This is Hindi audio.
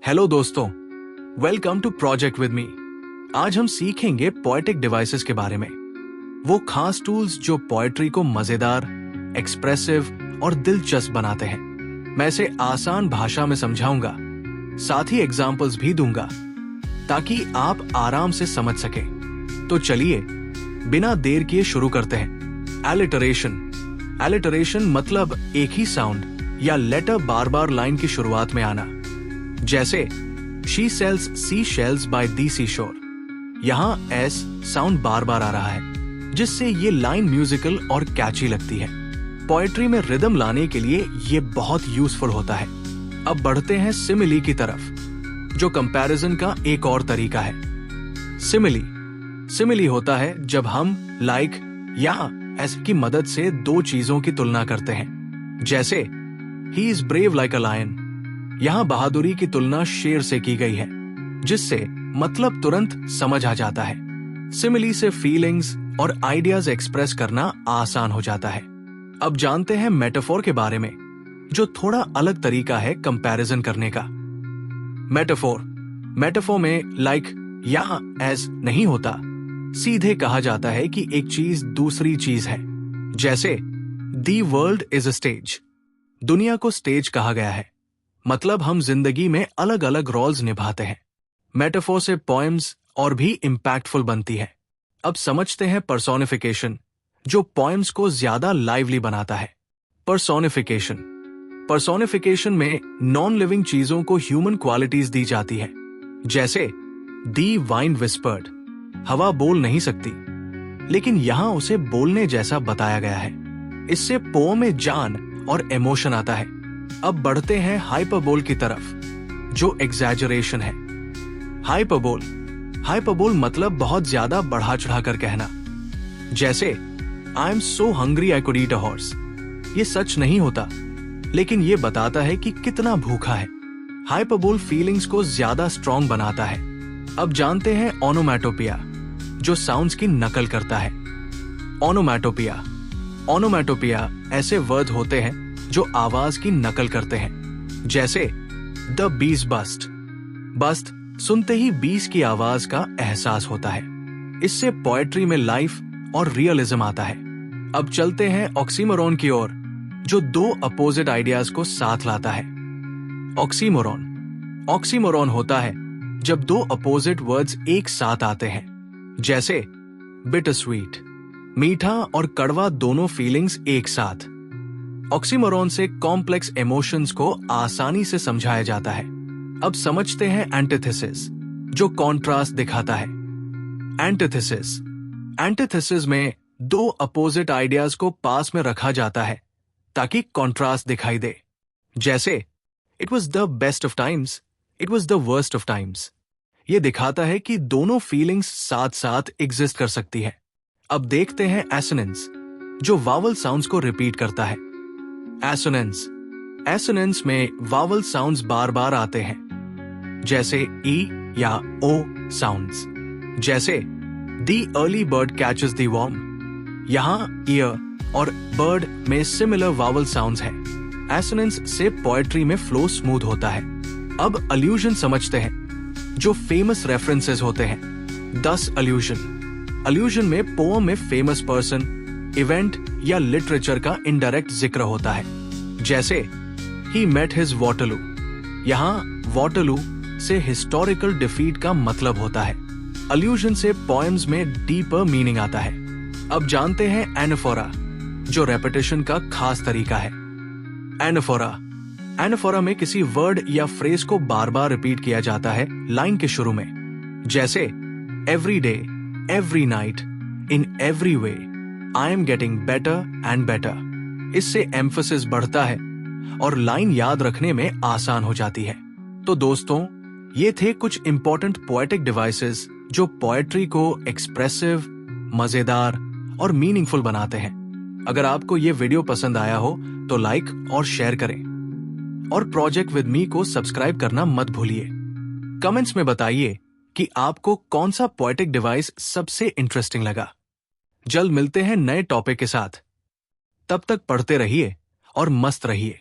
हेलो दोस्तों, welcome to project with me. आज हम सीखेंगे पोएटिक डिवाइसेस के बारे में, वो खास टूल्स जो पोएट्री को मजेदार, एक्सप्रेसिव और दिलचस्प बनाते हैं। मैं इसे आसान भाषा में समझाऊंगा, साथ ही एग्जाम्पल्स भी दूंगा ताकि आप आराम से समझ सकें। तो चलिए बिना देर किए शुरू करते हैं। एलिटरेशन। एलिटरेशन मतलब एक ही साउंड या लेटर बार बार लाइन की शुरुआत में आना, जैसे She sells seashells by the seashore। यहां S साउंड बार बार आ रहा है, जिससे ये लाइन म्यूजिकल और कैची लगती है। पोएट्री में रिदम लाने के लिए ये बहुत यूजफुल होता है। अब बढ़ते हैं सिमिली की तरफ, जो कंपैरिजन का एक और तरीका है। सिमिली सिमिली होता है जब हम लाइक या एस की मदद से दो चीजों की तुलना करते हैं, जैसे He is brave like a lion। यहां बहादुरी की तुलना शेर से की गई है, जिससे मतलब तुरंत समझ आ जाता है। सिमिली से फीलिंग्स और आइडियाज एक्सप्रेस करना आसान हो जाता है। अब जानते हैं मेटाफोर के बारे में, जो थोड़ा अलग तरीका है कंपैरिजन करने का। मेटाफोर में लाइक या एज नहीं होता, सीधे कहा जाता है कि एक चीज दूसरी चीज है। जैसे the world is a stage. दुनिया को स्टेज कहा गया है, मतलब हम जिंदगी में अलग अलग रोल्स निभाते हैं। मेटाफोर से पोएम्स और भी इम्पैक्टफुल बनती है। अब समझते हैं पर्सोनिफिकेशन, जो पोएम्स को ज्यादा लाइवली बनाता है। पर्सोनिफिकेशन में नॉन लिविंग चीजों को ह्यूमन क्वालिटीज दी जाती है, जैसे दी वाइंड विस्पर्ड। हवा बोल नहीं सकती, लेकिन यहां उसे बोलने जैसा बताया गया है। इससे पोएम में जान और इमोशन आता है। अब बढ़ते हैं हाइपरबोल की तरफ, जो एग्जैजरेशन है। हाइपरबोल मतलब बहुत ज्यादा बढ़ा चढ़ाकर कहना, जैसे I am so hungry I could eat a horse. ये सच नहीं होता, लेकिन ये बताता है कि कितना भूखा है। हाइपरबोल फीलिंग्स को ज्यादा स्ट्रॉन्ग बनाता है। अब जानते हैं ओनोमैटोपिया, जो साउंड्स की नकल करता है। ओनोमैटोपिया ऐसे वर्ड होते हैं जो आवाज की नकल करते हैं, जैसे द बीस बस्ट सुनते ही बीस की आवाज का एहसास होता है। इससे पोएट्री में लाइफ और रियलिज्म आता है। अब चलते हैं ऑक्सीमोरॉन की ओर, जो दो अपोजिट आइडियाज को साथ लाता है। ऑक्सीमोरॉन होता है जब दो अपोजिट वर्ड्स एक साथ आते हैं, जैसे बिटर स्वीट, मीठा और कड़वा दोनों फीलिंग्स एक साथ। ऑक्सीमोरॉन से कॉम्प्लेक्स इमोशंस को आसानी से समझाया जाता है। अब समझते हैं एंटीथेसिस, जो कॉन्ट्रास्ट दिखाता है। एंटीथेसिस में दो अपोजिट आइडियाज को पास में रखा जाता है ताकि कॉन्ट्रास्ट दिखाई दे, जैसे it was the best of times, it was the worst of times. ये दिखाता है कि दोनों फीलिंग्स साथ साथ एग्जिस्ट कर सकती है। अब देखते हैं एसोनेंस, जो वावल साउंड्स को रिपीट करता है। एसोनेंस में वावल साउंड्स बार बार आते हैं, जैसे ई या ओ साउंड्स, जैसे दी अर्ली बर्ड कैचेस दी वॉर्म। यहां ईयर और बर्ड में सिमिलर वावल साउंड्स हैं। एसोनेंस से पोएट्री में फ्लो स्मूथ होता है। अब अलूजन समझते हैं, जो फेमस रेफरेंसेस होते हैं। 10 अलूजन में पोएम में फेमस पर्सन, इवेंट या लिटरेचर का इनडायरेक्ट जिक्र होता है, जैसे ही मेट हिज वॉटरलू। यहां वॉटरलू से हिस्टोरिकल डिफीट का मतलब होता है। अलूजन से पोएम्स में डीपर मीनिंग आता है। अब जानते हैं एनाफोरा, जो रेपिटेशन का खास तरीका है। एनाफोरा में किसी वर्ड या फ्रेज को बार बार रिपीट किया जाता है लाइन के शुरू में, जैसे every day, every night, in every way, I am getting better and better. इससे एम्फसिस बढ़ता है और लाइन याद रखने में आसान हो जाती है। तो दोस्तों, ये थे कुछ इंपॉर्टेंट पोएटिक डिवाइसेस जो पोएट्री को एक्सप्रेसिव, मजेदार और मीनिंगफुल बनाते हैं। अगर आपको ये वीडियो पसंद आया हो तो लाइक और शेयर करें, और प्रोजेक्ट विद मी को सब्सक्राइब करना मत भूलिए। कमेंट्स में बताइए कि आपको कौन सा पोएटिक डिवाइस सबसे इंटरेस्टिंग लगा। जल्द मिलते हैं नए टॉपिक के साथ। तब तक पढ़ते रहिए और मस्त रहिए।